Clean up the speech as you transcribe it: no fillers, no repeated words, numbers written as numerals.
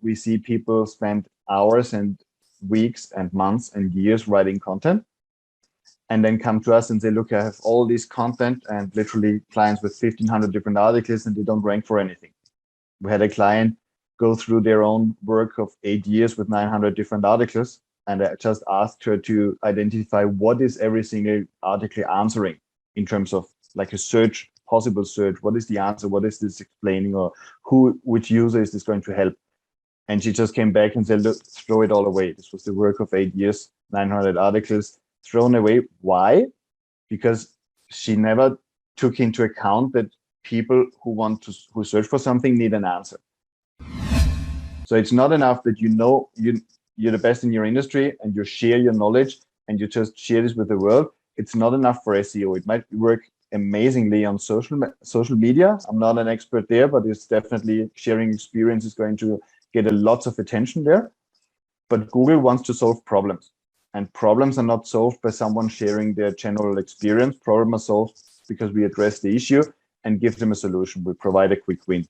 we see people spend hours and weeks and months and years writing content, and then come to us and say, look, I have all this content and literally clients with 1,500 different articles and they don't rank for anything. We had a client go through their own work of 8 years with 900 different articles. And I just asked her to identify what is every single article answering in terms of like a search, possible search. What is the answer? What is this explaining? Or which user is this going to help? And she just came back and said, look, throw it all away. This was the work of 8 years, 900 articles thrown away. Why? Because she never took into account that people who search for something need an answer. So it's not enough that you're the best in your industry and you share your knowledge and you just share this with the world. It's not enough for SEO. It might work amazingly on social media. I'm not an expert there, but it's definitely sharing experience is going to get a lot of attention there. But Google wants to solve problems, and problems are not solved by someone sharing their general experience. Problems are solved because we address the issue and give them a solution. We provide a quick win.